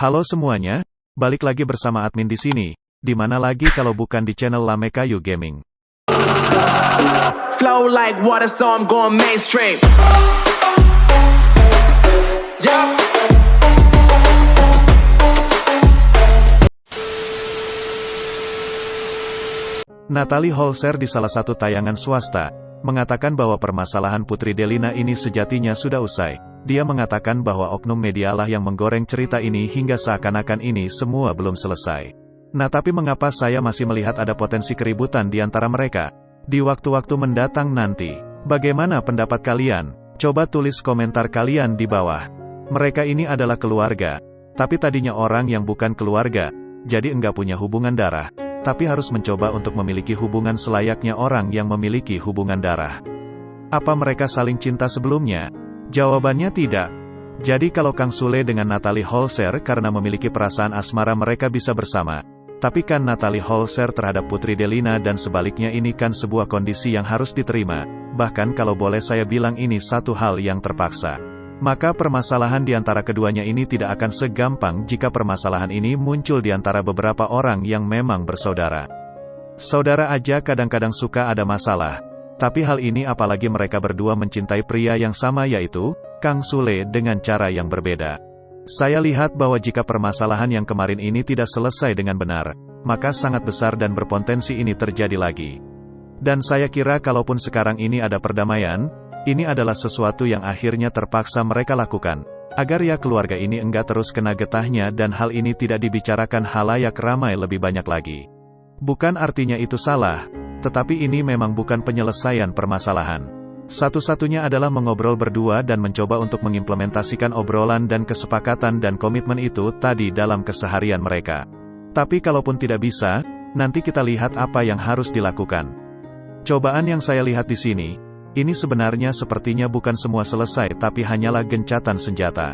Halo semuanya, balik lagi bersama admin di sini. Di mana lagi kalau bukan di channel Lamekayu Gaming. Flow like water, so I'm going mainstream. Yeah. Natalie Holzer di salah satu tayangan swasta, mengatakan bahwa permasalahan Putri Delina ini sejatinya sudah usai. Dia mengatakan bahwa oknum medialah yang menggoreng cerita ini hingga seakan-akan ini semua belum selesai. Nah, tapi mengapa saya masih melihat ada potensi keributan di antara mereka? Di waktu-waktu mendatang nanti, bagaimana pendapat kalian? Coba tulis komentar kalian di bawah. Mereka ini adalah keluarga, tapi tadinya orang yang bukan keluarga, jadi enggak punya hubungan darah, tapi harus mencoba untuk memiliki hubungan selayaknya orang yang memiliki hubungan darah. Apa mereka saling cinta sebelumnya? Jawabannya tidak. Jadi kalau Kang Sule dengan Natalie Holzer karena memiliki perasaan asmara mereka bisa bersama. Tapi kan Natalie Holzer terhadap Putri Delina dan sebaliknya ini kan sebuah kondisi yang harus diterima. Bahkan kalau boleh saya bilang ini satu hal yang terpaksa. Maka permasalahan di antara keduanya ini tidak akan segampang jika permasalahan ini muncul di antara beberapa orang yang memang bersaudara. Saudara aja kadang-kadang suka ada masalah. Tapi hal ini apalagi mereka berdua mencintai pria yang sama yaitu, Kang Sule dengan cara yang berbeda. Saya lihat bahwa jika permasalahan yang kemarin ini tidak selesai dengan benar, maka sangat besar dan berpotensi ini terjadi lagi. Dan saya kira kalaupun sekarang ini ada perdamaian, ini adalah sesuatu yang akhirnya terpaksa mereka lakukan, agar ya keluarga ini enggak terus kena getahnya dan hal ini tidak dibicarakan halayak ramai lebih banyak lagi. Bukan artinya itu salah, tetapi ini memang bukan penyelesaian permasalahan. Satu-satunya adalah mengobrol berdua dan mencoba untuk mengimplementasikan obrolan dan kesepakatan dan komitmen itu tadi dalam keseharian mereka. Tapi kalaupun tidak bisa, nanti kita lihat apa yang harus dilakukan. Cobaan yang saya lihat di sini, ini sebenarnya sepertinya bukan semua selesai tapi hanyalah gencatan senjata.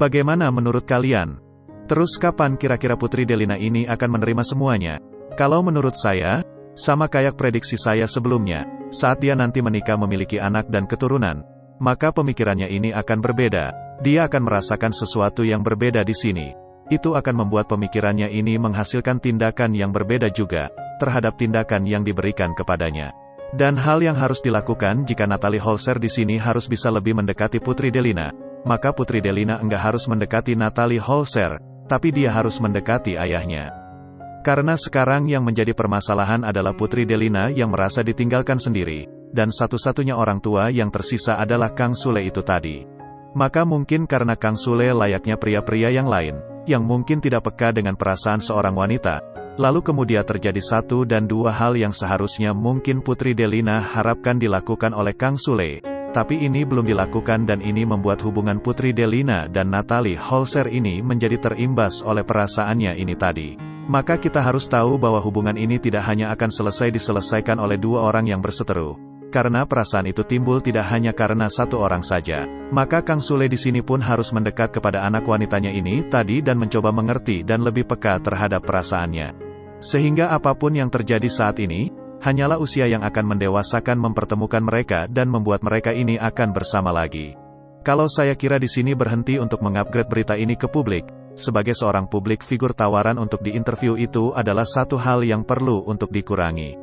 Bagaimana menurut kalian? Terus kapan kira-kira Putri Delina ini akan menerima semuanya? Kalau menurut saya, sama kayak prediksi saya sebelumnya, saat dia nanti menikah memiliki anak dan keturunan, maka pemikirannya ini akan berbeda. Dia akan merasakan sesuatu yang berbeda di sini. Itu akan membuat pemikirannya ini menghasilkan tindakan yang berbeda juga, terhadap tindakan yang diberikan kepadanya. Dan hal yang harus dilakukan jika Natalie Holzer di sini harus bisa lebih mendekati Putri Delina, maka Putri Delina enggak harus mendekati Natalie Holzer, tapi dia harus mendekati ayahnya. Karena sekarang yang menjadi permasalahan adalah Putri Delina yang merasa ditinggalkan sendiri, dan satu-satunya orang tua yang tersisa adalah Kang Sule itu tadi. Maka mungkin karena Kang Sule layaknya pria-pria yang lain, yang mungkin tidak peka dengan perasaan seorang wanita, lalu kemudian terjadi satu dan dua hal yang seharusnya mungkin Putri Delina harapkan dilakukan oleh Kang Sule, tapi ini belum dilakukan dan ini membuat hubungan Putri Delina dan Natalie Holzer ini menjadi terimbas oleh perasaannya ini tadi. Maka kita harus tahu bahwa hubungan ini tidak hanya akan selesai diselesaikan oleh dua orang yang berseteru. Karena perasaan itu timbul tidak hanya karena satu orang saja. Maka Kang Sule di sini pun harus mendekat kepada anak wanitanya ini tadi dan mencoba mengerti dan lebih peka terhadap perasaannya. Sehingga apapun yang terjadi saat ini, hanyalah usia yang akan mendewasakan mempertemukan mereka dan membuat mereka ini akan bersama lagi. Kalau saya kira di sini berhenti untuk mengupgrade berita ini ke publik, sebagai seorang publik figur tawaran untuk diinterview itu adalah satu hal yang perlu untuk dikurangi.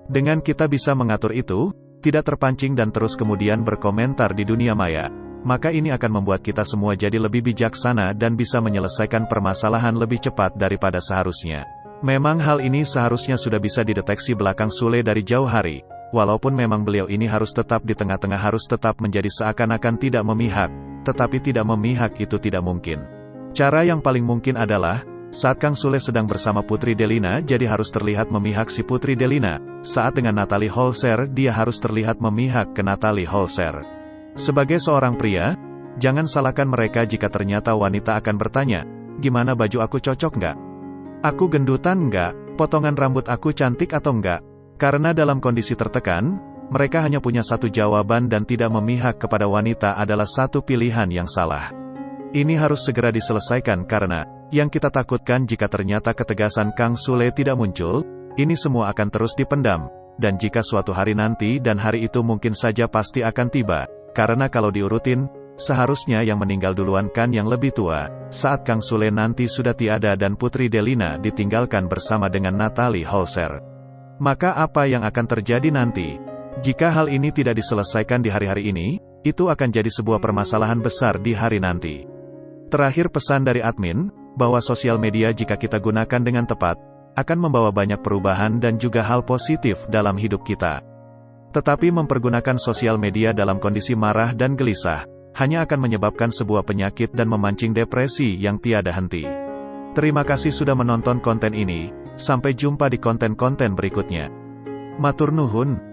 Dengan kita bisa mengatur itu, tidak terpancing dan terus kemudian berkomentar di dunia maya, maka ini akan membuat kita semua jadi lebih bijaksana dan bisa menyelesaikan permasalahan lebih cepat daripada seharusnya. Memang hal ini seharusnya sudah bisa dideteksi belakang Sule dari jauh hari, walaupun memang beliau ini harus tetap di tengah-tengah harus tetap menjadi seakan-akan tidak memihak, tetapi tidak memihak itu tidak mungkin. Cara yang paling mungkin adalah, saat Kang Sule sedang bersama Putri Delina jadi harus terlihat memihak si Putri Delina, saat dengan Natalie Holzer dia harus terlihat memihak ke Natalie Holzer. Sebagai seorang pria, jangan salahkan mereka jika ternyata wanita akan bertanya, gimana baju aku cocok nggak? Aku gendutan nggak? Potongan rambut aku cantik atau nggak? Karena dalam kondisi tertekan, mereka hanya punya satu jawaban dan tidak memihak kepada wanita adalah satu pilihan yang salah. Ini harus segera diselesaikan karena, yang kita takutkan jika ternyata ketegasan Kang Sule tidak muncul, ini semua akan terus dipendam, dan jika suatu hari nanti dan hari itu mungkin saja pasti akan tiba, karena kalau diurutin, seharusnya yang meninggal duluan kan yang lebih tua, saat Kang Sule nanti sudah tiada dan Putri Delina ditinggalkan bersama dengan Natalie Holzer. Maka apa yang akan terjadi nanti? Jika hal ini tidak diselesaikan di hari-hari ini, itu akan jadi sebuah permasalahan besar di hari nanti. Terakhir pesan dari admin, bahwa sosial media jika kita gunakan dengan tepat, akan membawa banyak perubahan dan juga hal positif dalam hidup kita. Tetapi mempergunakan sosial media dalam kondisi marah dan gelisah, hanya akan menyebabkan sebuah penyakit dan memancing depresi yang tiada henti. Terima kasih sudah menonton konten ini, sampai jumpa di konten-konten berikutnya. Matur nuhun.